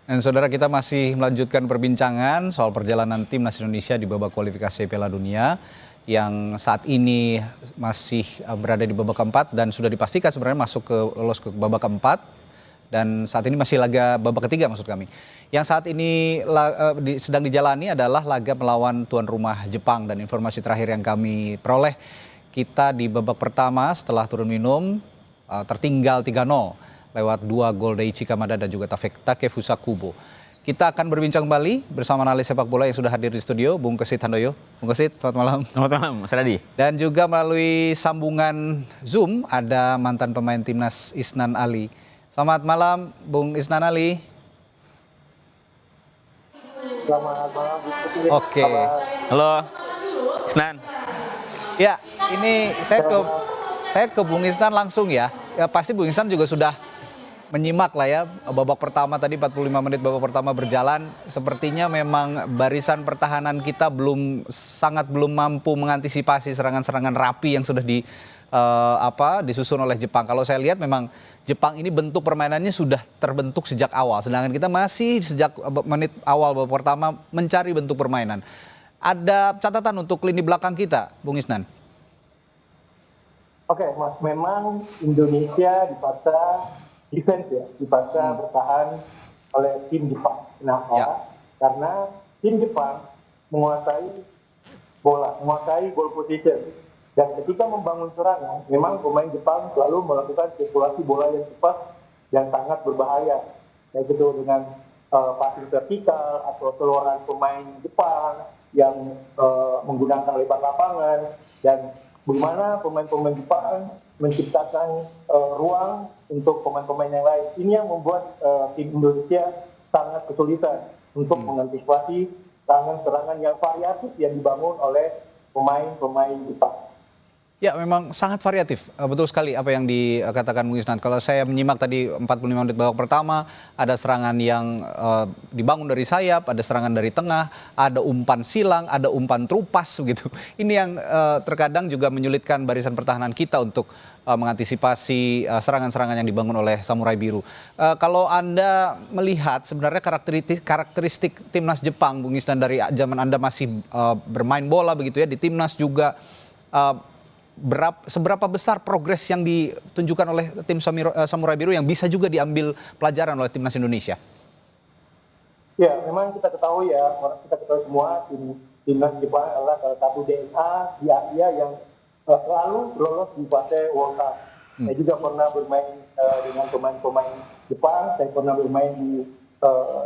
Dan saudara, kita masih melanjutkan perbincangan soal perjalanan timnas Indonesia di babak kualifikasi Piala Dunia yang saat ini masih berada di babak keempat dan sudah dipastikan sebenarnya lolos ke babak keempat, dan saat ini masih laga babak ketiga maksud kami. Yang saat ini sedang dijalani adalah laga melawan tuan rumah Jepang, dan informasi terakhir yang kami peroleh, kita di babak pertama setelah turun minum tertinggal 3-0 lewat 2 gol Daichi Kamada dan juga Takefusa Kubo. Kita akan berbincang kembali bersama analis sepak bola yang sudah hadir di studio, Bung Kesit Handoyo. Bung Kesit, selamat malam. Selamat malam, Mas Radi. Dan juga melalui sambungan Zoom ada mantan pemain timnas Isnan Ali. Selamat malam, Bung Isnan Ali. Selamat malam. Oke. Halo, Isnan. Ya, ini saya ke Bung Isnan langsung ya. Ya pasti Bung Isnan juga sudah menyimak lah ya babak pertama tadi, 45 menit babak pertama berjalan. Sepertinya memang barisan pertahanan kita belum mampu mengantisipasi serangan-serangan rapi yang sudah disusun oleh Jepang. Kalau saya lihat memang Jepang ini bentuk permainannya sudah terbentuk sejak awal, sedangkan kita masih sejak menit awal babak pertama mencari bentuk permainan. Ada catatan untuk lini belakang kita, Bung Isnan? Oke, Mas, memang Indonesia dipaksa defense ya, dipaksa bertahan oleh tim Jepang. Kenapa? Ya. Karena tim Jepang menguasai bola, menguasai ball position. Dan ketika membangun serangan, memang pemain Jepang selalu melakukan sirkulasi bola yang cepat dan sangat berbahaya. Kayak gitu dengan passing vertikal atau seluruhan pemain Jepang yang menggunakan lebar lapangan, dan bagaimana pemain-pemain Jepang menciptakan ruang untuk pemain-pemain yang lain. Ini yang membuat tim Indonesia sangat kesulitan untuk mengantisipasi serangan-serangan yang variatif yang dibangun oleh pemain-pemain Jepang. Ya, memang sangat variatif. Betul sekali apa yang dikatakan Bung Isnan. Kalau saya menyimak tadi 45 menit babak pertama, ada serangan yang dibangun dari sayap, ada serangan dari tengah, ada umpan silang, ada umpan terupas begitu. Ini yang terkadang juga menyulitkan barisan pertahanan kita untuk mengantisipasi serangan-serangan yang dibangun oleh Samurai Biru. Kalau Anda melihat sebenarnya karakteristik timnas Jepang, Bung Isnan, dari zaman Anda masih bermain bola begitu ya di timnas juga, seberapa besar progres yang ditunjukkan oleh tim Samurai Biru yang bisa juga diambil pelajaran oleh timnas Indonesia? Ya, memang kita ketahui semua timnas Jepang adalah salah satu DNA di Asia yang selalu lolos di fase World Cup. Saya juga pernah bermain dengan pemain-pemain Jepang. Saya pernah bermain di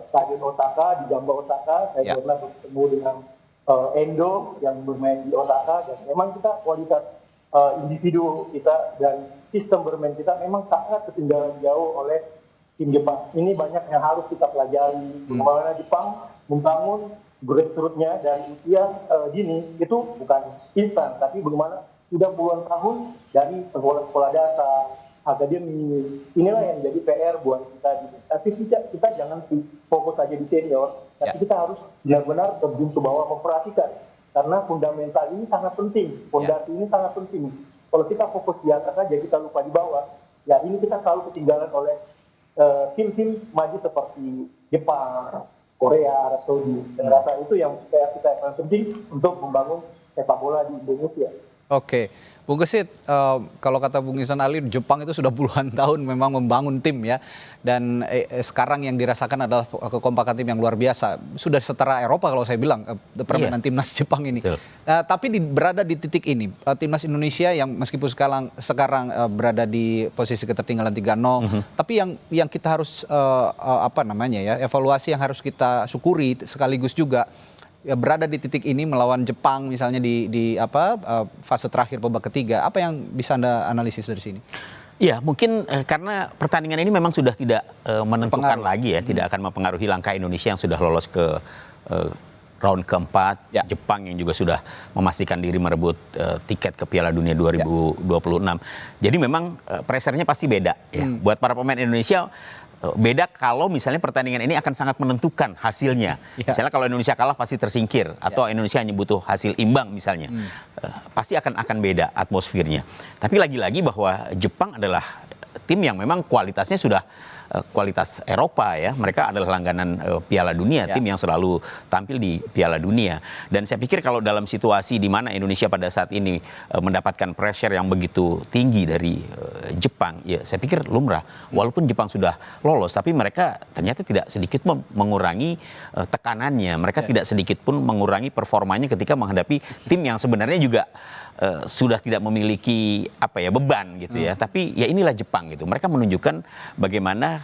Stadion Osaka, di Gamba Osaka. Saya pernah bertemu dengan Endo yang bermain di Osaka. Dan memang kita kualitas individu kita dan sistem bermain kita memang sangat ketinggalan jauh oleh tim Jepang. Ini banyak yang harus kita pelajari. Bagaimana Jepang membangun grassroots-nya dari usia dini itu bukan instan, tapi bagaimana sudah puluhan tahun dari sekolah-sekolah dasar, akademi. Inilah yang jadi PR buat kita. Tapi kita jangan fokus saja di senior, tapi kita harus benar-benar terjun ke bawah, memperhatikan. Karena fundamental ini sangat penting, fondasi ini sangat penting. Kalau kita fokus di atas saja, kita lupa di bawah, ya ini kita selalu ketinggalan oleh tim-tim maju seperti Jepang, Korea, Arab Saudi. Dan rasa itu yang kita penting untuk membangun sepak bola di Indonesia. Oke, Bung Kesit, kalau kata Bung Isnan Ali, Jepang itu sudah puluhan tahun memang membangun tim ya, dan sekarang yang dirasakan adalah kekompakan tim yang luar biasa. Sudah setara Eropa kalau saya bilang permainan timnas Jepang ini. Tapi berada di titik ini, timnas Indonesia yang meskipun sekarang berada di posisi ketertinggalan 3-0, tapi yang kita harus evaluasi, yang harus kita syukuri sekaligus juga, ya, berada di titik ini melawan Jepang misalnya di fase terakhir babak ketiga. Apa yang bisa Anda analisis dari sini? Ya, mungkin karena pertandingan ini memang sudah tidak menentukan lagi ya, tidak akan mempengaruhi langkah Indonesia yang sudah lolos ke round keempat. Jepang yang juga sudah memastikan diri merebut tiket ke Piala Dunia 2026. Jadi memang pressure-nya pasti beda ya. Buat para pemain Indonesia beda kalau misalnya pertandingan ini akan sangat menentukan hasilnya. Misalnya kalau Indonesia kalah pasti tersingkir, atau Indonesia hanya butuh hasil imbang misalnya. Pasti akan beda atmosfernya. Tapi lagi-lagi bahwa Jepang adalah tim yang memang kualitasnya sudah kualitas Eropa ya. Mereka adalah langganan Piala Dunia, tim yang selalu tampil di Piala Dunia. Dan saya pikir kalau dalam situasi di mana Indonesia pada saat ini mendapatkan pressure yang begitu tinggi dari Jepang, ya saya pikir lumrah. Walaupun Jepang sudah lolos, tapi mereka ternyata tidak sedikit pun mengurangi tekanannya. Mereka tidak sedikit pun mengurangi performanya ketika menghadapi tim yang sebenarnya juga sudah tidak memiliki beban gitu ya. Tapi ya inilah Jepang gitu. Mereka menunjukkan bagaimana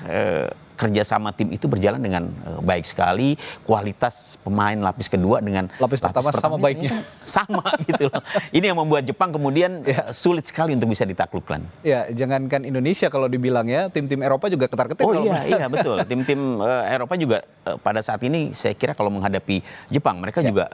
kerjasama tim itu berjalan dengan baik sekali. Kualitas pemain lapis kedua dengan lapis pertama sama baiknya. Sama gitu loh. Ini yang membuat Jepang kemudian sulit sekali untuk bisa ditaklukkan. Ya, jangankan Indonesia kalau dibilang ya, tim-tim Eropa juga ketar-ketir. Oh iya betul. Tim-tim Eropa juga pada saat ini saya kira kalau menghadapi Jepang, mereka juga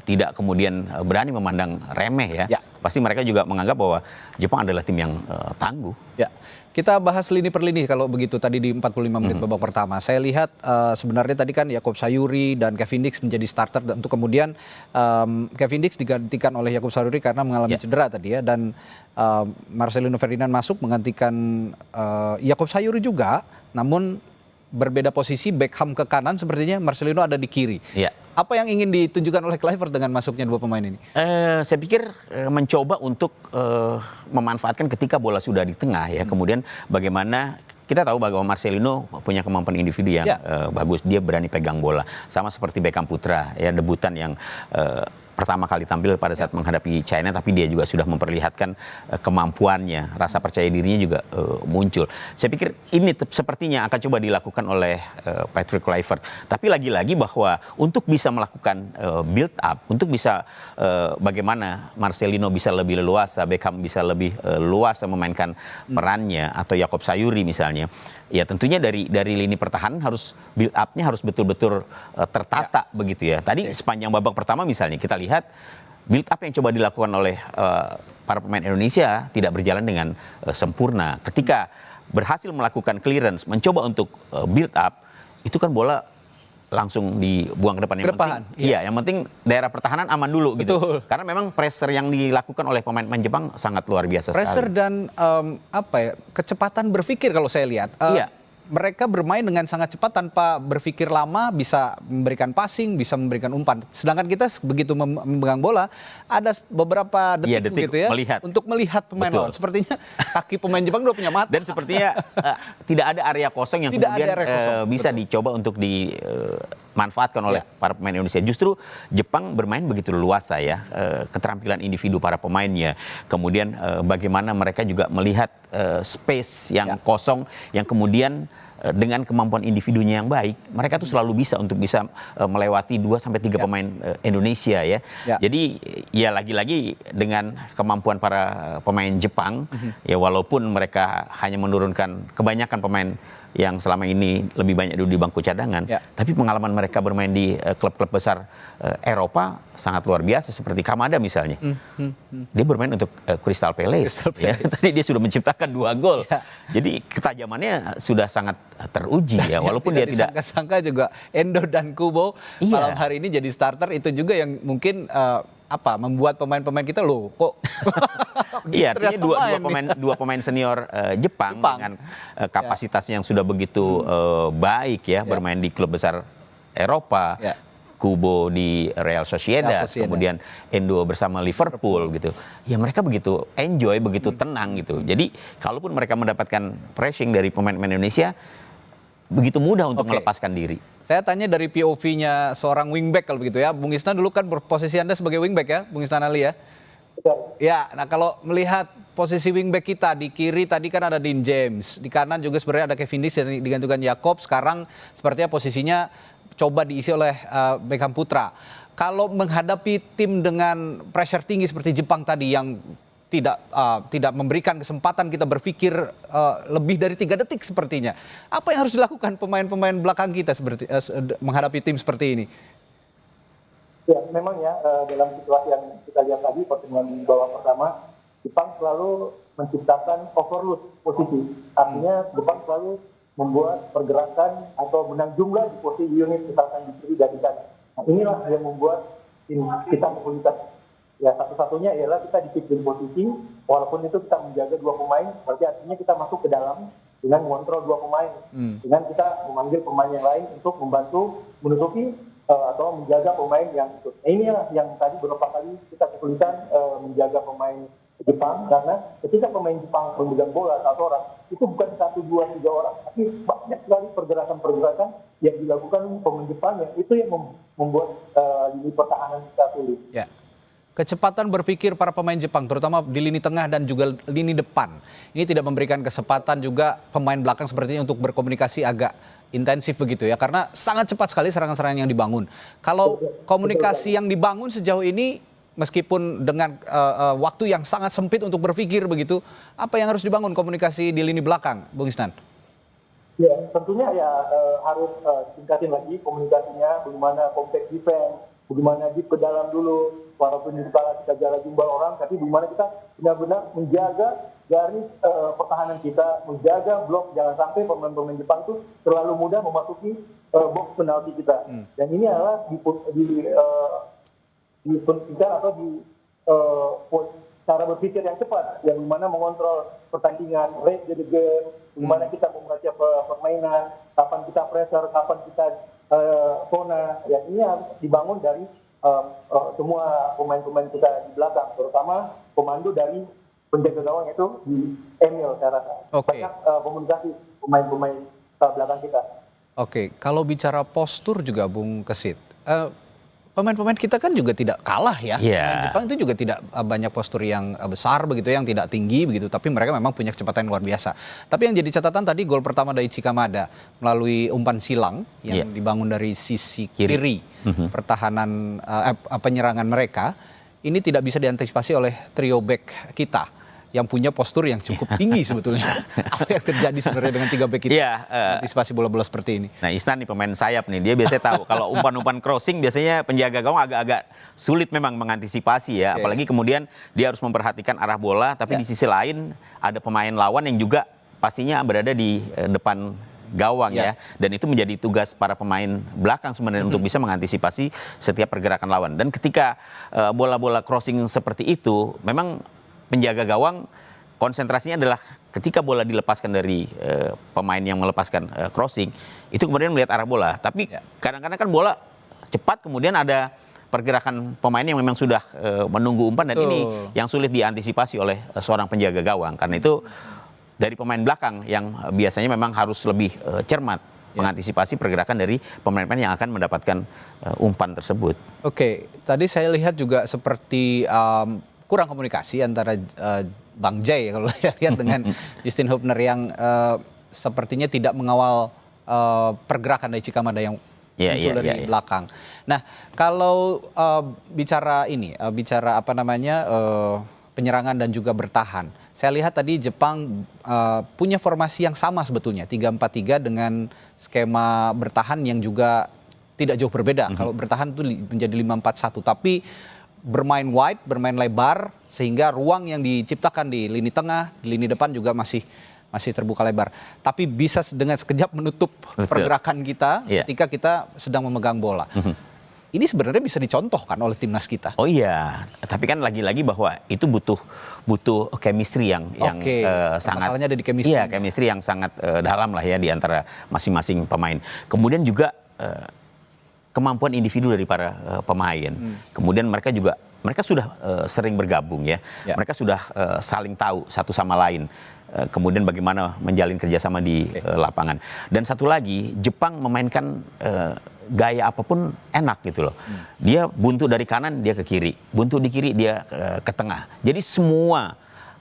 tidak kemudian berani memandang remeh ya. Pasti mereka juga menganggap bahwa Jepang adalah tim yang tangguh. Ya. Kita bahas lini per lini kalau begitu tadi di 45 menit babak pertama. Saya lihat sebenarnya tadi kan Yakob Sayuri dan Kevin Dix menjadi starter untuk kemudian Kevin Dix digantikan oleh Yakob Sayuri karena mengalami cedera tadi ya, dan Marcelino Ferdinand masuk menggantikan Yakob Sayuri juga, namun berbeda posisi, Beckham ke kanan sepertinya, Marcelino ada di kiri. Ya. Apa yang ingin ditunjukkan oleh Kluivert dengan masuknya dua pemain ini? Saya pikir mencoba untuk memanfaatkan ketika bola sudah di tengah ya. Kemudian bagaimana kita tahu bahwa Marcelino punya kemampuan individu yang bagus. Dia berani pegang bola. Sama seperti Beckham Putra ya, debutan yang pertama kali tampil pada saat menghadapi China, tapi dia juga sudah memperlihatkan kemampuannya, rasa percaya dirinya juga muncul. Saya pikir ini sepertinya akan coba dilakukan oleh Patrick Kluivert. Tapi lagi-lagi bahwa untuk bisa melakukan build up, untuk bisa bagaimana Marcelino bisa lebih leluasa, Beckham bisa lebih luasa memainkan perannya, atau Yakob Sayuri misalnya. Ya tentunya dari lini pertahanan harus build up-nya harus betul-betul tertata begitu ya. Tadi sepanjang babak pertama misalnya kita lihat build up yang coba dilakukan oleh para pemain Indonesia tidak berjalan dengan sempurna. Ketika berhasil melakukan clearance, mencoba untuk build up, itu kan bola langsung dibuang ke depan. Yang penting, yang penting daerah pertahanan aman dulu gitu. Karena memang pressure yang dilakukan oleh pemain-pemain Jepang sangat luar biasa pressure sekali. Dan kecepatan berpikir kalau saya lihat. Mereka bermain dengan sangat cepat tanpa berpikir lama, bisa memberikan passing, bisa memberikan umpan. Sedangkan kita begitu memegang bola, ada beberapa detik gitu ya, untuk melihat pemain lawan. Sepertinya kaki pemain Jepang udah punya mata. Dan sepertinya tidak ada area kosong yang kemudian bisa dicoba untuk dimanfaatkan oleh para pemain Indonesia. Justru Jepang bermain begitu luasa ya, keterampilan individu para pemainnya. Kemudian bagaimana mereka juga melihat space yang kosong, yang kemudian dengan kemampuan individunya yang baik, mereka tuh selalu bisa untuk bisa melewati 2-3 pemain Indonesia ya. Jadi ya lagi-lagi dengan kemampuan para pemain Jepang, ya walaupun mereka hanya menurunkan kebanyakan pemain yang selama ini lebih banyak duduk di bangku cadangan, tapi pengalaman mereka bermain di klub-klub besar Eropa sangat luar biasa, seperti Kamada misalnya. Dia bermain untuk Crystal Palace. Ya. Tadi dia sudah menciptakan 2 gol. Jadi ketajamannya sudah sangat teruji ya, walaupun dia tidak disangka-sangka juga Endo dan Kubo malam hari ini jadi starter, itu juga yang mungkin membuat pemain-pemain kita loh kok. Iya, artinya dua pemain senior Jepang dengan kapasitasnya yang sudah begitu baik ya, bermain di klub besar Eropa. Kubo di Real Sociedad, kemudian Endo bersama Liverpool gitu. Ya mereka begitu enjoy, begitu tenang gitu. Jadi kalaupun mereka mendapatkan pressing dari pemain-pemain Indonesia, begitu mudah untuk melepaskan diri. Saya tanya dari POV-nya seorang wingback kalau begitu ya. Bung Isna dulu kan posisi Anda sebagai wingback ya, Bung Isna Ali ya. Ya, nah kalau melihat posisi wingback kita di kiri tadi kan ada Dean James, di kanan juga sebenarnya ada Kevin Dix dan digantikan Yakob. Sekarang sepertinya posisinya coba diisi oleh Beckham Putra. Kalau menghadapi tim dengan pressure tinggi seperti Jepang tadi yang tidak memberikan kesempatan kita berpikir lebih dari 3 detik sepertinya, apa yang harus dilakukan pemain-pemain belakang kita menghadapi tim seperti ini? Ya, memang ya dalam situasi yang kita lihat tadi pertemuan babak pertama, Jepang selalu menciptakan overload posisi. Artinya Jepang selalu membuat pergerakan atau menang jumlah di posisi unit misalkan di kiri dan di kanan. Nah, inilah yang membuat tim kita kesulitan. Ya, satu-satunya ialah kita disiplin posisi, walaupun itu kita menjaga 2 pemain, berarti artinya kita masuk ke dalam dengan mengontrol dua pemain, dengan kita memanggil pemain yang lain untuk membantu menutupi atau menjaga pemain yang itu. Nah, inilah yang tadi beberapa kali kita kesulitan menjaga pemain Jepang, karena ketika pemain Jepang memegang bola 1 orang, itu bukan 1, 2, 3 orang, tapi banyak sekali pergerakan-pergerakan yang dilakukan pemain Jepang, yang itu yang membuat lini pertahanan kita sulit. Ya. Kecepatan berpikir para pemain Jepang, terutama di lini tengah dan juga lini depan, ini tidak memberikan kesempatan juga pemain belakang sepertinya untuk berkomunikasi agak intensif begitu ya, karena sangat cepat sekali serangan-serangan yang dibangun. Kalau komunikasi yang dibangun sejauh ini, meskipun dengan waktu yang sangat sempit untuk berpikir begitu, apa yang harus dibangun komunikasi di lini belakang, Bung Isnan? Ya, tentunya ya harus tingkatin lagi komunikasinya, bagaimana compact defense, bagaimana deep ke dalam dulu, walaupun di kepala kita jaga jumlah orang, tapi bagaimana kita benar-benar menjaga garis pertahanan kita, menjaga blok, jangan sampai pemain-pemain Jepang itu terlalu mudah memasuki box penalti kita. Dan ini adalah dipentingkan atau di cara berpikir yang cepat, yang mana mengontrol pertandingan, read the game, bagaimana kita membaca permainan, kapan kita pressure, kapan kita zona. Ya, ini harus dibangun dari semua pemain-pemain kita di belakang, terutama komando dari penjaga gawang itu di Emil, saya rasa. Banyak komunikasi pemain-pemain belakang kita. Oke, kalau bicara postur juga Bung Kesit, pemain-pemain kita kan juga tidak kalah ya. Jepang itu juga tidak banyak postur yang besar begitu, yang tidak tinggi begitu, tapi mereka memang punya kecepatan yang luar biasa. Tapi yang jadi catatan tadi gol pertama Daichi Kamada melalui umpan silang yang dibangun dari sisi kiri pertahanan penyerangan mereka, ini tidak bisa diantisipasi oleh trio back kita yang punya postur yang cukup tinggi sebetulnya. Apa yang terjadi sebenarnya dengan 3 back kita antisipasi bola-bola seperti ini? Nah, Isnan nih pemain sayap nih, dia biasanya tahu kalau umpan-umpan crossing biasanya penjaga gawang agak-agak sulit memang mengantisipasi ya. Apalagi kemudian dia harus memperhatikan arah bola, tapi di sisi lain ada pemain lawan yang juga pastinya berada di depan gawang ya. Dan itu menjadi tugas para pemain belakang sebenarnya untuk bisa mengantisipasi setiap pergerakan lawan. Dan ketika bola-bola crossing seperti itu, memang penjaga gawang konsentrasinya adalah ketika bola dilepaskan dari pemain yang melepaskan crossing, itu kemudian melihat arah bola. Tapi kadang-kadang kan bola cepat, kemudian ada pergerakan pemain yang memang sudah menunggu umpan, dan ini yang sulit diantisipasi oleh seorang penjaga gawang. Karena itu dari pemain belakang yang biasanya memang harus lebih cermat mengantisipasi pergerakan dari pemain-pemain yang akan mendapatkan umpan tersebut. Oke, tadi saya lihat juga seperti kurang komunikasi antara Bang Jay kalau saya lihat dengan Justin Hubner yang sepertinya tidak mengawal pergerakan Daichi Kamada yang muncul dari belakang. Nah, kalau bicara apa namanya penyerangan dan juga bertahan, saya lihat tadi Jepang punya formasi yang sama sebetulnya, 3-4-3 dengan skema bertahan yang juga tidak jauh berbeda. Kalau bertahan itu menjadi 5-4-1, tapi bermain wide, bermain lebar, sehingga ruang yang diciptakan di lini tengah, di lini depan juga masih terbuka lebar. Tapi bisa dengan sekejap menutup pergerakan kita ketika kita sedang memegang bola. Ini sebenarnya bisa dicontohkan oleh timnas kita. Oh iya, tapi kan lagi-lagi bahwa itu butuh chemistry yang sangat, masalahnya ada di chemistry. Iya, chemistry yang sangat dalam lah ya di antara masing-masing pemain. Kemudian juga kemampuan individu dari para pemain. Kemudian mereka sudah sering bergabung ya. Mereka sudah saling tahu satu sama lain. Kemudian bagaimana menjalin kerjasama di lapangan. Dan satu lagi, Jepang memainkan gaya apapun enak gitu loh. Dia buntu dari kanan, dia ke kiri. Buntu di kiri, dia ke tengah. Jadi semua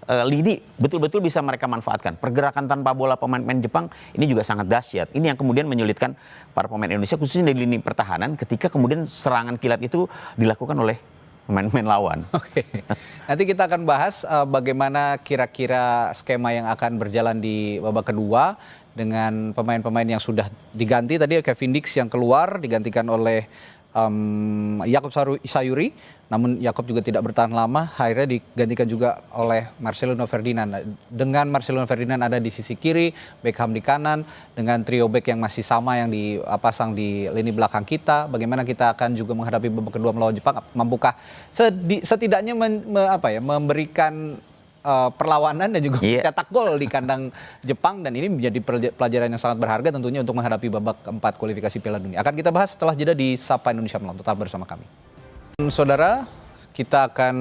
lini betul-betul bisa mereka manfaatkan. Pergerakan tanpa bola pemain-pemain Jepang ini juga sangat dahsyat. Ini yang kemudian menyulitkan para pemain Indonesia, khususnya di lini pertahanan, ketika kemudian serangan kilat itu dilakukan oleh pemain-pemain lawan. Oke, nanti kita akan bahas bagaimana kira-kira skema yang akan berjalan di babak kedua dengan pemain-pemain yang sudah diganti. Tadi Kevin Dix yang keluar digantikan oleh Yakob Sayuri, namun Yakob juga tidak bertahan lama, akhirnya digantikan juga oleh Marcelino Ferdinand. Dengan Marcelino Ferdinand ada di sisi kiri, Beckham di kanan, dengan trio back yang masih sama yang dipasang di lini belakang kita. Bagaimana kita akan juga menghadapi babak kedua melawan Jepang? Mampukah setidaknya memberikan perlawanan dan juga Iya. cetak gol di kandang Jepang, dan ini menjadi pelajaran yang sangat berharga tentunya untuk menghadapi babak keempat kualifikasi Piala Dunia. Akan kita bahas setelah jeda di Sapa Indonesia Malam. Tetap bersama kami. Saudara, kita akan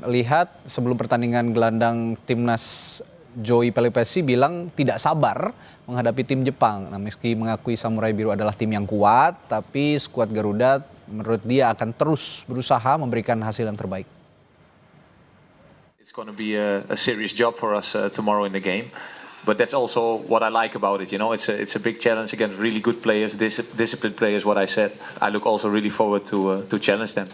lihat sebelum pertandingan gelandang timnas Joey Pelipesi bilang tidak sabar menghadapi tim Jepang. Nah, meski mengakui Samurai Biru adalah tim yang kuat, tapi skuad Garuda menurut dia akan terus berusaha memberikan hasil yang terbaik. It's going to be a serious job for us tomorrow in the game. But that's also what I like about it. You know, it's a big challenge against really good players, disciplined players. What I said, I look also really forward to challenge them.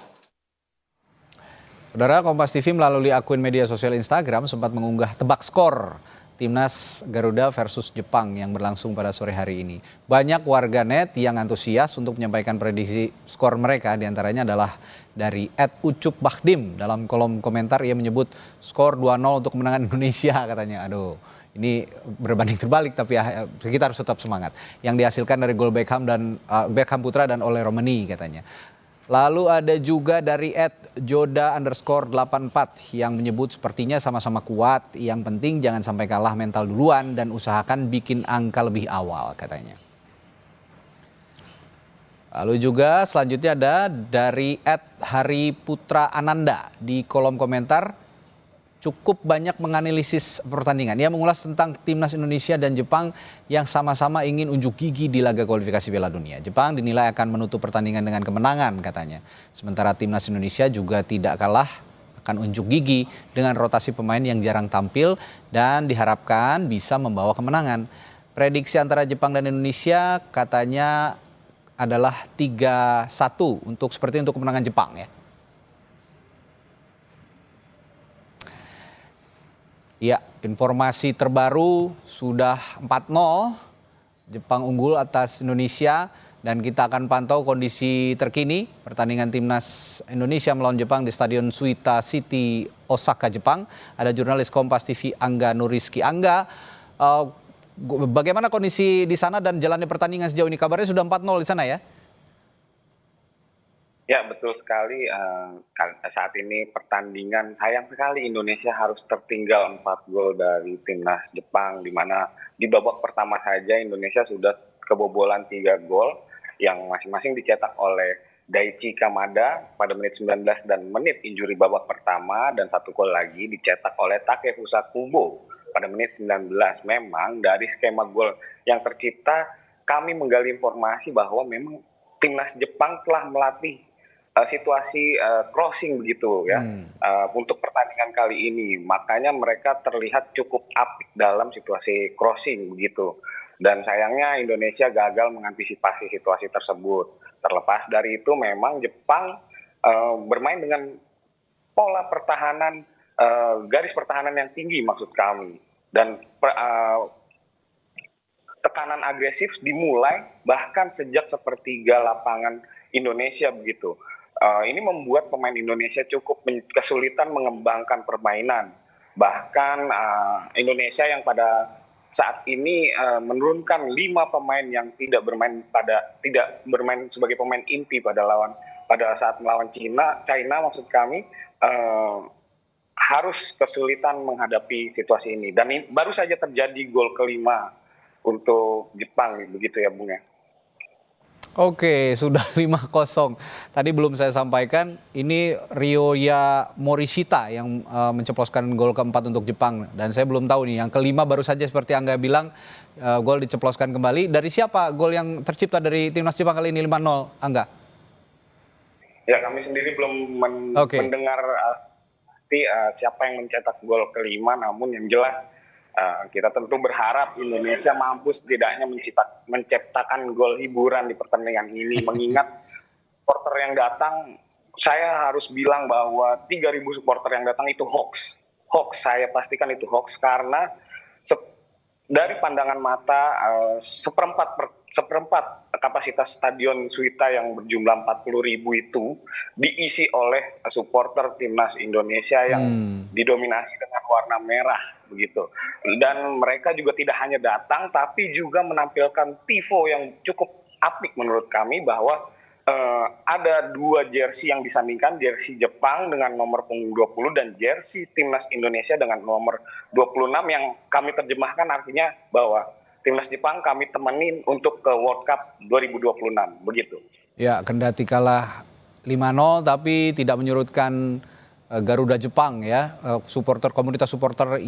Saudara, Kompas TV melalui akun media sosial Instagram sempat mengunggah tebak skor Timnas Garuda versus Jepang yang berlangsung pada sore hari ini. Banyak warganet yang antusias untuk menyampaikan prediksi skor mereka, diantaranya adalah dari @ucupbahdim. Dalam kolom komentar ia menyebut skor 2-0 untuk kemenangan Indonesia katanya. Aduh, ini berbanding terbalik, tapi kita harus tetap semangat. Yang dihasilkan dari gol Beckham Beckham Putra dan Ole Romani katanya. Lalu ada juga dari @joda_84 yang menyebut sepertinya sama-sama kuat, yang penting jangan sampai kalah mental duluan dan usahakan bikin angka lebih awal katanya. Lalu juga selanjutnya ada dari @hariputraananda di kolom komentar cukup banyak menganalisis pertandingan. Ia mengulas tentang timnas Indonesia dan Jepang yang sama-sama ingin unjuk gigi di laga kualifikasi Piala Dunia. Jepang dinilai akan menutup pertandingan dengan kemenangan katanya. Sementara timnas Indonesia juga tidak kalah, akan unjuk gigi dengan rotasi pemain yang jarang tampil dan diharapkan bisa membawa kemenangan. Prediksi antara Jepang dan Indonesia katanya adalah 3-1 seperti untuk kemenangan Jepang ya. Ya, informasi terbaru sudah 4-0, Jepang unggul atas Indonesia, dan kita akan pantau kondisi terkini pertandingan timnas Indonesia melawan Jepang di Stadion Suita City, Osaka, Jepang. Ada jurnalis Kompas TV Angga Nuriski. Angga, bagaimana kondisi di sana dan jalannya pertandingan sejauh ini? Kabarnya sudah 4-0 di sana ya? Ya, betul sekali. Saat ini pertandingan, sayang sekali Indonesia harus tertinggal 4 gol dari timnas Jepang, di mana di babak pertama saja Indonesia sudah kebobolan 3 gol yang masing-masing dicetak oleh Daichi Kamada pada menit 19 dan menit injuri babak pertama, dan 1 gol lagi dicetak oleh Takefusa Kubo pada menit 19. Memang dari skema gol yang tercipta, kami menggali informasi bahwa memang timnas Jepang telah melatih situasi crossing begitu ya untuk pertandingan kali ini, makanya mereka terlihat cukup apik dalam situasi crossing begitu, dan sayangnya Indonesia gagal mengantisipasi situasi tersebut. Terlepas dari itu, memang Jepang bermain dengan pola pertahanan, garis pertahanan yang tinggi maksud kami, dan tekanan agresif dimulai bahkan sejak sepertiga lapangan Indonesia begitu. Ini membuat pemain Indonesia cukup kesulitan mengembangkan permainan. Bahkan Indonesia yang pada saat ini menurunkan 5 pemain yang tidak bermain sebagai pemain inti pada saat melawan China maksud kami, harus kesulitan menghadapi situasi ini. Dan ini baru saja terjadi gol kelima untuk Jepang begitu ya Bung ya. Oke, sudah 5-0. Tadi belum saya sampaikan, ini Ryoya Morishita yang menceploskan gol keempat untuk Jepang. Dan saya belum tahu nih, yang kelima baru saja seperti Angga bilang, gol diceploskan kembali. Dari siapa gol yang tercipta dari timnas Jepang kali ini 5-0, Angga? Ya, kami sendiri belum mendengar siapa yang mencetak gol kelima, namun yang jelas kita tentu berharap Indonesia mampu setidaknya menciptakan gol hiburan di pertandingan ini. Mengingat supporter yang datang, saya harus bilang bahwa 3.000 supporter yang datang itu hoax. Saya pastikan itu hoax, karena dari pandangan mata seperempat kapasitas Stadion Suita yang berjumlah 40.000 itu diisi oleh supporter timnas Indonesia yang didominasi dengan warna merah begitu. Dan mereka juga tidak hanya datang, tapi juga menampilkan tifo yang cukup apik menurut kami, bahwa ada 2 jersey yang disandingkan, jersey Jepang dengan nomor punggung 20 dan jersey timnas Indonesia dengan nomor 26 yang kami terjemahkan artinya bahwa timnas Jepang kami temenin untuk ke World Cup 2026, begitu. Ya, kendati kalah 5-0 tapi tidak menyurutkan Garuda Jepang ya, komunitas supporter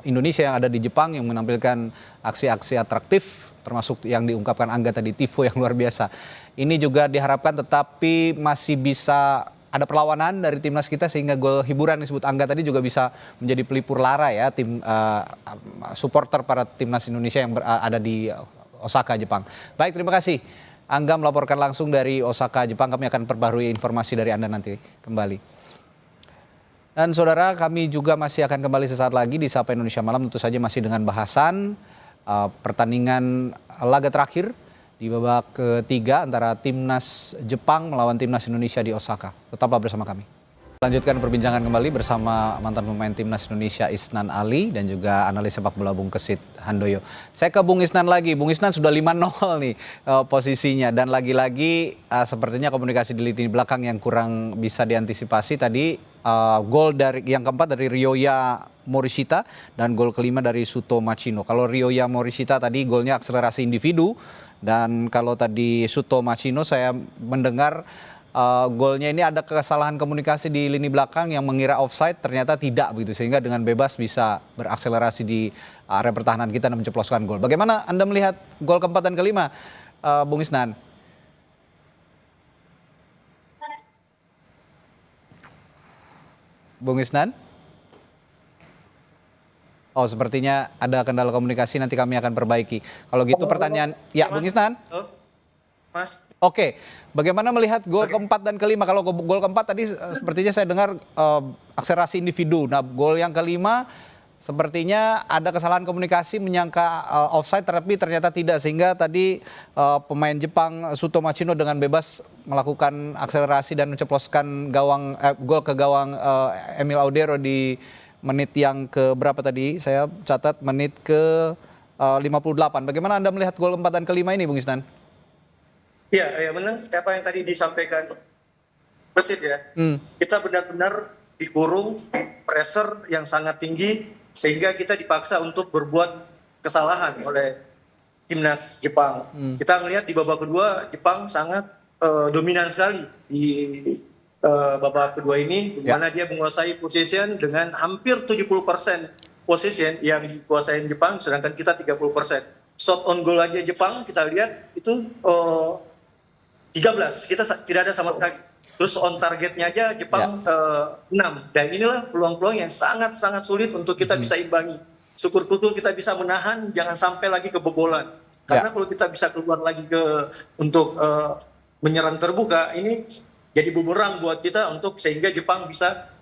Indonesia yang ada di Jepang yang menampilkan aksi-aksi atraktif termasuk yang diungkapkan Angga tadi, tifo yang luar biasa. Ini juga diharapkan tetapi masih bisa ada perlawanan dari timnas kita sehingga gol hiburan disebut Angga tadi juga bisa menjadi pelipur lara ya tim supporter para timnas Indonesia yang ada di Osaka, Jepang. Baik, terima kasih. Angga melaporkan langsung dari Osaka, Jepang. Kami akan perbarui informasi dari Anda nanti kembali. Dan saudara, kami juga masih akan kembali sesaat lagi di Sapa Indonesia Malam, tentu saja masih dengan bahasan pertandingan laga terakhir di babak ketiga antara timnas Jepang melawan timnas Indonesia di Osaka. Tetaplah bersama kami. Lanjutkan perbincangan kembali bersama mantan pemain timnas Indonesia Isnan Ali dan juga analis sepak bola Bung Kesit Handoyo. Saya ke Bung Isnan lagi. Bung Isnan sudah 5-0 nih posisinya dan lagi-lagi sepertinya komunikasi di lini belakang yang kurang bisa diantisipasi tadi. Gol dari yang keempat dari Ryoya Morishita dan gol kelima dari Suto Machino. Kalau Ryoya Morishita tadi golnya akselerasi individu dan kalau tadi Suto Machino saya mendengar golnya ini ada kesalahan komunikasi di lini belakang yang mengira offside ternyata tidak begitu sehingga dengan bebas bisa berakselerasi di area pertahanan kita dan menceploskan gol. Bagaimana Anda melihat gol keempat dan kelima, Bung Isnan? Bung Isnan? Oh, sepertinya ada kendala komunikasi, nanti kami akan perbaiki. Kalau gitu pertanyaan, ya Bung Isnan? Mas. Oke, bagaimana melihat gol keempat dan kelima? Kalau gol keempat tadi sepertinya saya dengar akselerasi individu. Nah, gol yang kelima sepertinya ada kesalahan komunikasi menyangka offside tapi ternyata tidak. Sehingga tadi pemain Jepang Suto Machino dengan bebas melakukan akselerasi dan menceploskan gol ke gawang Emil Audero di menit yang ke berapa tadi? Saya catat menit ke 58. Bagaimana Anda melihat gol keempat dan kelima ini, Bung Isnan? Ya benar. Apa yang tadi disampaikan Kesit ya. Kita benar-benar dikurung pressure yang sangat tinggi sehingga kita dipaksa untuk berbuat kesalahan oleh timnas Jepang. Kita melihat di babak kedua Jepang sangat dominan sekali di babak kedua ini, di mana dia menguasai position dengan hampir 70% position yang dikuasai Jepang, sedangkan kita 30%. Shot on goal aja Jepang kita lihat itu 13, kita tidak ada sama sekali. Terus on targetnya aja Jepang 6. Dan inilah peluang-peluang yang sangat-sangat sulit untuk kita bisa imbangi. Syukur-syukur kita bisa menahan, jangan sampai lagi kebobolan. Karena kalau kita bisa keluar lagi untuk menyerang terbuka, ini jadi bumerang buat kita untuk sehingga Jepang bisa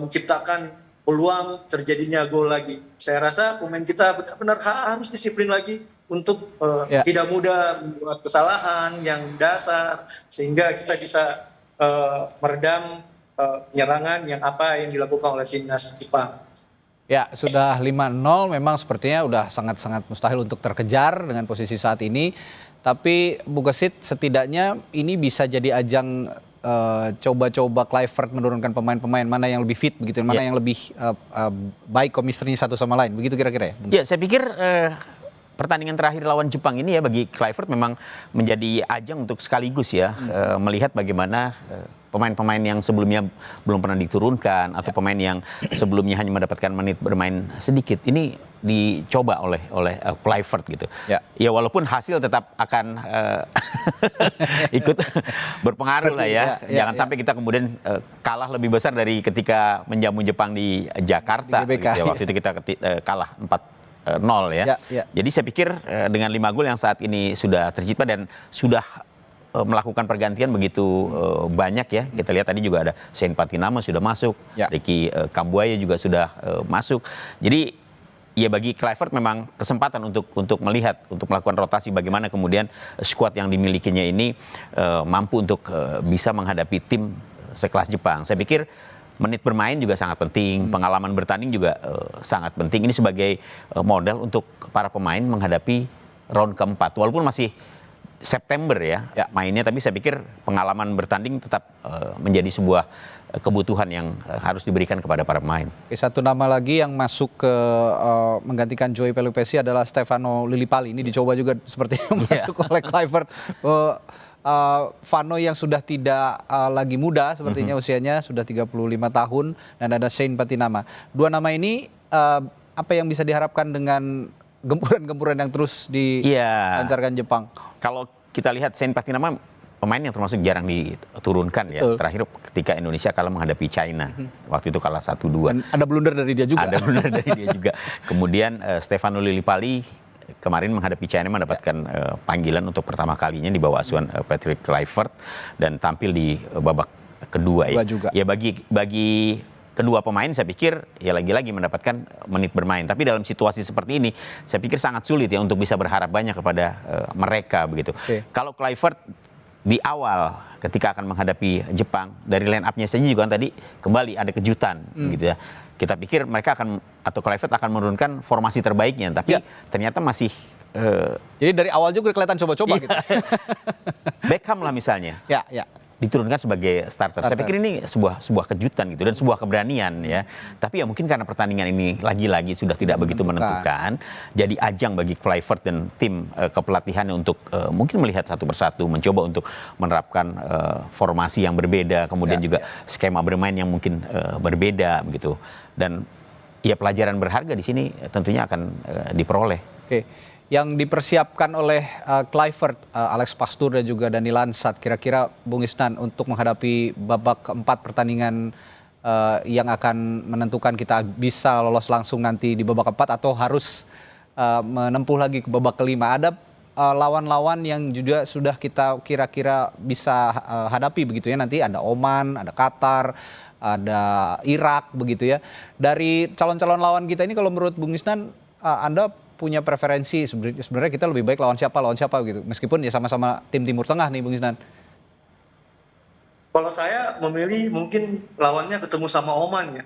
menciptakan peluang terjadinya gol lagi. Saya rasa pemain kita benar-benar harus disiplin lagi untuk tidak mudah membuat kesalahan yang dasar sehingga kita bisa meredam penyerangan yang dilakukan oleh timnas Jepang. Ya, sudah 5-0 memang sepertinya udah sangat-sangat mustahil untuk terkejar dengan posisi saat ini. Tapi Bung Kesit setidaknya ini bisa jadi ajang coba-coba Kluivert menurunkan pemain-pemain mana yang lebih fit begitu, mana yang lebih baik chemistry-nya satu sama lain. Begitu kira-kira ya? Ya, saya pikir pertandingan terakhir lawan Jepang ini ya bagi Kluivert memang menjadi ajang untuk sekaligus ya melihat bagaimana pemain-pemain yang sebelumnya belum pernah diturunkan atau pemain yang sebelumnya hanya mendapatkan menit bermain sedikit ini dicoba oleh Kluivert gitu. Ya walaupun hasil tetap akan ikut berpengaruh lah ya. Jangan sampai kita kemudian kalah lebih besar dari ketika menjamu Jepang di Jakarta. Di GBK, gitu ya. Waktu itu kita kalah 4-0 ya. Jadi saya pikir dengan 5 gol yang saat ini sudah tercipta dan sudah melakukan pergantian begitu banyak ya. Kita lihat tadi juga ada Shane Patinama sudah masuk, Ricky Kambuaya juga sudah masuk. Jadi ya bagi Kluivert memang kesempatan untuk melihat, untuk melakukan rotasi bagaimana kemudian skuad yang dimilikinya ini mampu untuk bisa menghadapi tim sekelas Jepang. Saya pikir menit bermain juga sangat penting, pengalaman bertanding juga sangat penting. Ini sebagai modal untuk para pemain menghadapi round keempat. Walaupun masih September ya mainnya, tapi saya pikir pengalaman bertanding tetap menjadi sebuah kebutuhan yang harus diberikan kepada para pemain. Oke, satu nama lagi yang masuk ke menggantikan Joey Pelupesi adalah Stefano Lillipali. Ini dicoba juga sepertinya masuk oleh Kluivert. Vano yang sudah tidak lagi muda sepertinya usianya, sudah 35 tahun, dan ada Shane Patinama. Dua nama ini apa yang bisa diharapkan dengan gempuran-gempuran yang terus dilancarkan Jepang? Kalau kita lihat Shane Patinama pemain yang termasuk jarang diturunkan ya. Terakhir ketika Indonesia kalah menghadapi China. Waktu itu kalah 1-2. Dan ada blunder dari dia juga. Ada blunder dari dia juga. Kemudian Stefano Lillipali kemarin menghadapi China mendapatkan panggilan untuk pertama kalinya di bawah asuhan Patrick Kluivert dan tampil di babak kedua ya. Ya bagi kedua pemain saya pikir ya lagi-lagi mendapatkan menit bermain. Tapi dalam situasi seperti ini saya pikir sangat sulit ya untuk bisa berharap banyak kepada mereka begitu. Kalau Kluivert di awal ketika akan menghadapi Jepang dari line up-nya saja juga kan tadi kembali ada kejutan gitu ya. Kita pikir mereka akan atau Kluivert akan menurunkan formasi terbaiknya, tapi ternyata masih jadi dari awal juga kelihatan coba-coba gitu. Beckham lah misalnya. Diturunkan sebagai starter. Saya pikir ini sebuah kejutan gitu dan sebuah keberanian ya. Tapi ya mungkin karena pertandingan ini lagi-lagi sudah tidak begitu menentukan, jadi ajang bagi Kluivert dan tim kepelatihannya untuk mungkin melihat satu persatu, mencoba untuk menerapkan formasi yang berbeda, kemudian juga skema bermain yang mungkin berbeda begitu. Dan ya pelajaran berharga di sini tentunya akan diperoleh. Yang dipersiapkan oleh Kluivert, Alex Pastoor dan juga Dani Lansat, kira-kira Bung Isnan untuk menghadapi babak keempat pertandingan yang akan menentukan kita bisa lolos langsung nanti di babak keempat atau harus menempuh lagi ke babak kelima. Ada lawan-lawan yang juga sudah kita kira-kira bisa hadapi begitu ya, nanti ada Oman, ada Qatar, ada Irak begitu ya. Dari calon-calon lawan kita ini kalau menurut Bung Isnan, Anda punya preferensi sebenarnya kita lebih baik lawan siapa gitu, meskipun ya sama-sama tim Timur Tengah nih Bung Isnan. Kalau saya memilih mungkin lawannya ketemu sama Oman ya,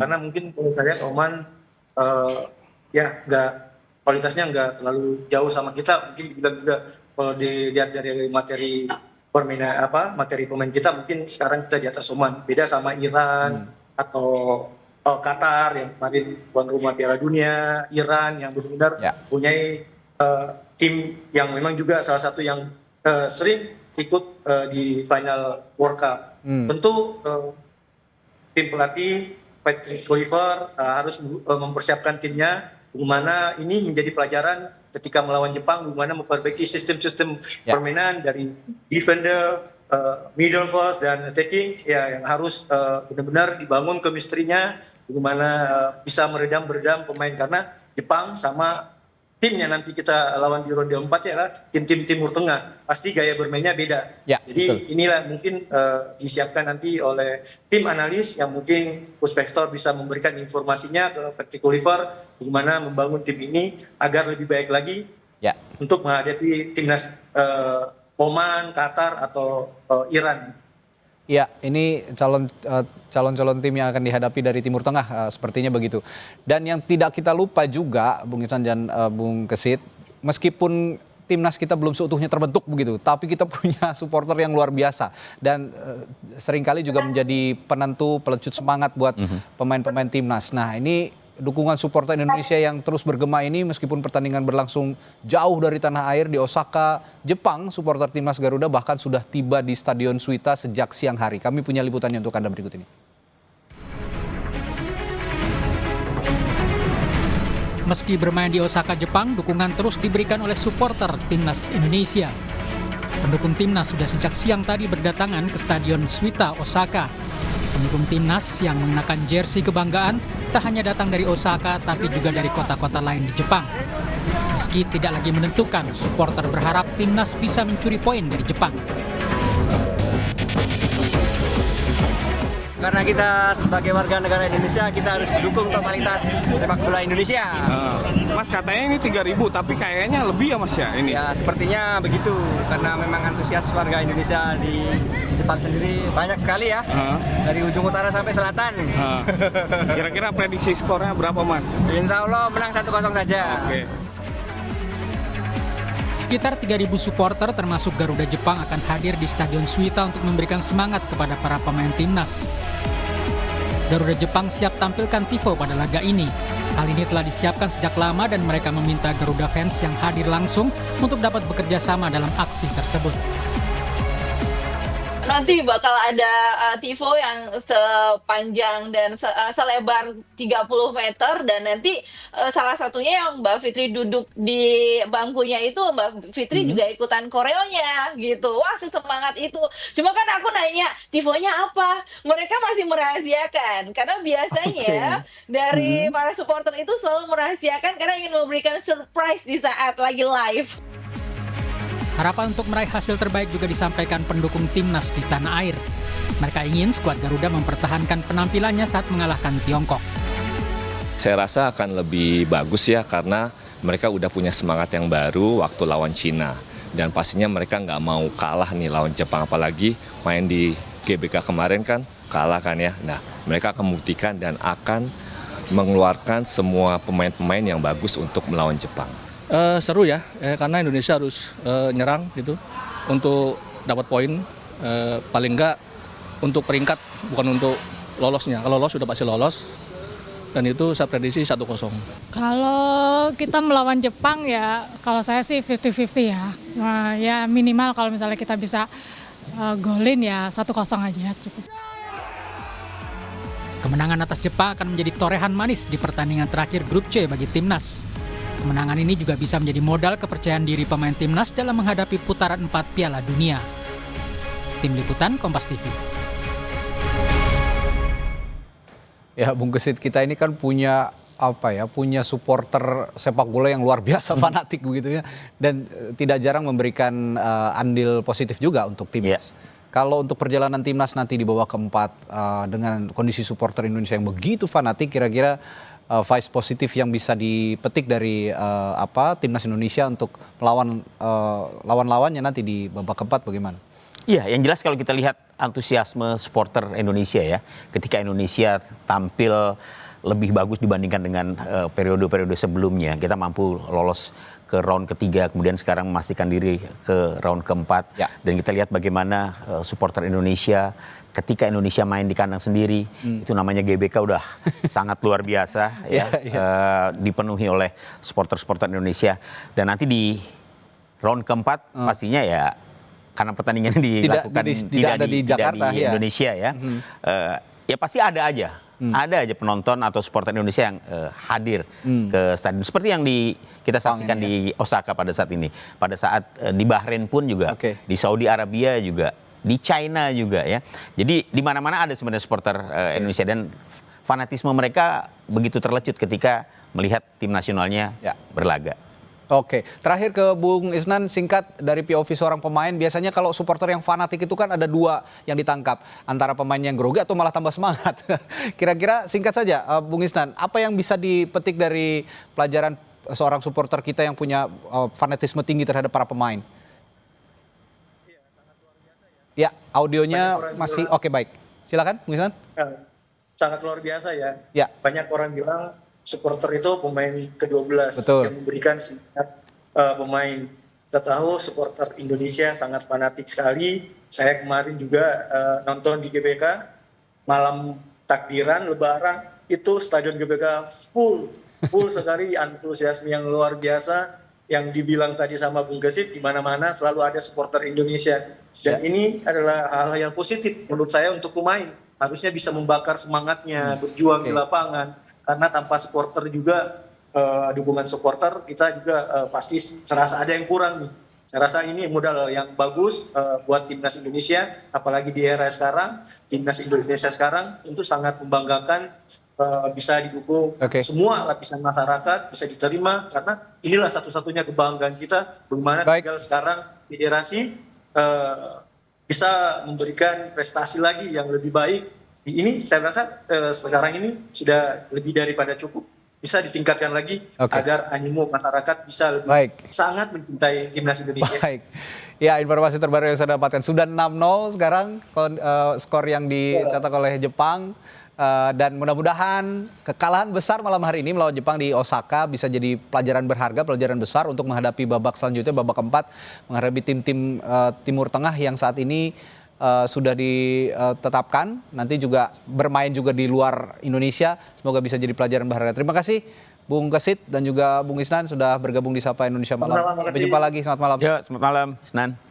karena mungkin kalau saya Oman ya kualitasnya nggak terlalu jauh sama kita, mungkin juga kalau dilihat dari materi permainan materi pemain kita mungkin sekarang kita di atas Oman, beda sama Iran atau Qatar yang kemarin tuan rumah Piala Dunia, Iran yang benar-benar punya tim yang memang juga salah satu yang sering ikut di final World Cup. Tentu tim pelatih Patrick Kluivert harus mempersiapkan timnya, bagaimana ini menjadi pelajaran ketika melawan Jepang, bagaimana memperbaiki sistem-sistem permainan dari defender, middle force dan attacking ya yang harus benar-benar dibangun chemistry-nya, bagaimana bisa meredam pemain, karena Jepang sama timnya nanti kita lawan di ronde 4 ya tim-tim Timur Tengah pasti gaya bermainnya beda. Jadi inilah mungkin disiapkan nanti oleh tim analis yang mungkin Coach Vector bisa memberikan informasinya ke Patrick Kluivert bagaimana membangun tim ini agar lebih baik lagi untuk menghadapi timnas Oman, Qatar atau Iran. Ya, ini calon-calon tim yang akan dihadapi dari Timur Tengah sepertinya begitu. Dan yang tidak kita lupa juga, Bung Isnan dan Bung Kesit, meskipun timnas kita belum seutuhnya terbentuk begitu, tapi kita punya supporter yang luar biasa dan seringkali juga menjadi penentu, pelecut semangat buat pemain-pemain timnas. Nah, ini dukungan supporter Indonesia yang terus bergema ini meskipun pertandingan berlangsung jauh dari tanah air di Osaka, Jepang, supporter timnas Garuda bahkan sudah tiba di Stadion Suita sejak siang hari. Kami punya liputannya untuk Anda berikut ini. Meski bermain di Osaka, Jepang, dukungan terus diberikan oleh supporter timnas Indonesia. Pendukung timnas sudah sejak siang tadi berdatangan ke Stadion Suita, Osaka. Pendukung timnas yang mengenakan jersey kebanggaan tak hanya datang dari Osaka tapi juga dari kota-kota lain di Jepang. Meski tidak lagi menentukan, supporter berharap timnas bisa mencuri poin dari Jepang. Karena kita sebagai warga negara Indonesia, kita harus dukung totalitas sepak bola Indonesia. Mas katanya ini 3.000, tapi kayaknya lebih ya Mas ya ini? Ya sepertinya begitu, karena memang antusias warga Indonesia di Jepang sendiri banyak sekali ya. Dari ujung utara sampai selatan. Kira-kira prediksi skornya berapa Mas? Insya Allah menang 1-0 saja. Sekitar 3.000 supporter termasuk Garuda Jepang akan hadir di Stadion Suita untuk memberikan semangat kepada para pemain timnas. Garuda Jepang siap tampilkan tifo pada laga ini. Hal ini telah disiapkan sejak lama dan mereka meminta Garuda fans yang hadir langsung untuk dapat bekerja sama dalam aksi tersebut. Nanti bakal ada tifo yang sepanjang dan selebar 30 meter dan nanti salah satunya yang Mbak Fitri duduk di bangkunya itu Mbak Fitri juga ikutan koreonya gitu. Wah, sesemangat itu. Cuma kan aku nanya, tifonya apa? Mereka masih merahasiakan karena biasanya dari para supporter itu selalu merahasiakan karena ingin memberikan surprise di saat lagi live. Harapan untuk meraih hasil terbaik juga disampaikan pendukung timnas di tanah air. Mereka ingin skuad Garuda mempertahankan penampilannya saat mengalahkan Tiongkok. Saya rasa akan lebih bagus ya karena mereka udah punya semangat yang baru waktu lawan Cina. Dan pastinya mereka nggak mau kalah nih lawan Jepang, apalagi main di GBK kemarin kan kalah kan ya. Nah, mereka akan membuktikan dan akan mengeluarkan semua pemain-pemain yang bagus untuk melawan Jepang. Seru ya, karena Indonesia harus nyerang gitu untuk dapat poin, paling enggak untuk peringkat bukan untuk lolosnya. Kalau lolos sudah pasti lolos dan itu saya prediksi 1-0. Kalau kita melawan Jepang ya, kalau saya sih 50-50 ya. Nah, ya minimal kalau misalnya kita bisa golin ya 1-0 aja cukup. Kemenangan atas Jepang akan menjadi torehan manis di pertandingan terakhir grup C bagi timnas. Kemenangan ini juga bisa menjadi modal kepercayaan diri pemain timnas dalam menghadapi putaran 4 Piala Dunia. Tim Liputan Kompas TV. Ya, Bung Gesit, kita ini kan punya punya supporter sepak bola yang luar biasa fanatik begitu ya, dan tidak jarang memberikan andil positif juga untuk timnas. Kalau untuk perjalanan timnas nanti di babak keempat dengan kondisi supporter Indonesia yang begitu fanatik, kira-kira vibes positif yang bisa dipetik dari timnas Indonesia untuk melawan lawan-lawannya nanti di babak keempat bagaimana? Iya, yang jelas kalau kita lihat antusiasme supporter Indonesia ya, ketika Indonesia tampil lebih bagus dibandingkan dengan periode-periode sebelumnya, kita mampu lolos ke round ketiga, kemudian sekarang memastikan diri ke round keempat, dan kita lihat bagaimana supporter Indonesia ketika Indonesia main di kandang sendiri, itu namanya GBK udah sangat luar biasa ya, dipenuhi oleh supporter-supporter Indonesia. Dan nanti di round keempat pastinya ya, karena pertandingan dilakukan tidak di Jakarta, di Indonesia ya, ya pasti ada aja penonton atau supporter Indonesia yang hadir ke stadion. Seperti yang kita saksikan di Osaka pada saat ini. Pada saat di Bahrain pun juga, di Saudi Arabia juga, di China juga ya. Jadi di mana-mana ada sebenarnya supporter Indonesia, dan fanatisme mereka begitu terlecut ketika melihat tim nasionalnya berlaga. Oke, terakhir ke Bung Isnan, singkat dari POV seorang pemain. Biasanya kalau supporter yang fanatik itu kan ada dua yang ditangkap, antara pemain yang grogi atau malah tambah semangat. Kira-kira singkat saja, Bung Isnan, apa yang bisa dipetik dari pelajaran seorang supporter kita yang punya fanatisme tinggi terhadap para pemain? Ya, audionya masih oke, baik. Silakan, Bung Isnan. Sangat luar biasa ya. Banyak orang bilang supporter itu pemain ke-12 yang memberikan semangat pemain. Kita tahu supporter Indonesia sangat fanatik sekali. Saya kemarin juga nonton di GBK, malam takbiran Lebaran, itu stadion GBK full sekali, antusiasme yang luar biasa. Yang dibilang tadi sama Bung Gesit, di mana-mana selalu ada supporter Indonesia. Dan ini adalah hal yang positif menurut saya untuk pemain. Harusnya bisa membakar semangatnya, berjuang di lapangan. Karena tanpa supporter juga, dukungan supporter, kita juga pasti serasa ada yang kurang nih. Saya rasa ini modal yang bagus buat timnas Indonesia, apalagi di era sekarang. Timnas Indonesia sekarang tentu sangat membanggakan, bisa didukung semua lapisan masyarakat, bisa diterima, karena inilah satu-satunya kebanggaan kita, bagaimana tinggal sekarang federasi bisa memberikan prestasi lagi yang lebih baik. Ini saya rasa sekarang ini sudah lebih daripada cukup, bisa ditingkatkan lagi agar animo masyarakat bisa lebih sangat mencintai timnas Indonesia. Baik. Ya, informasi terbaru yang saya dapatkan sudah 6-0 sekarang skor yang dicetak oleh Jepang. Dan mudah-mudahan kekalahan besar malam hari ini melawan Jepang di Osaka bisa jadi pelajaran berharga, pelajaran besar untuk menghadapi babak selanjutnya, babak keempat, menghadapi tim-tim Timur Tengah yang saat ini sudah ditetapkan. Nanti juga bermain juga di luar Indonesia. Semoga bisa jadi pelajaran berharga. Terima kasih Bung Kesit dan juga Bung Isnan sudah bergabung di Sapa Indonesia Malam. Sampai jumpa lagi, selamat malam. Ya, selamat malam, Isnan.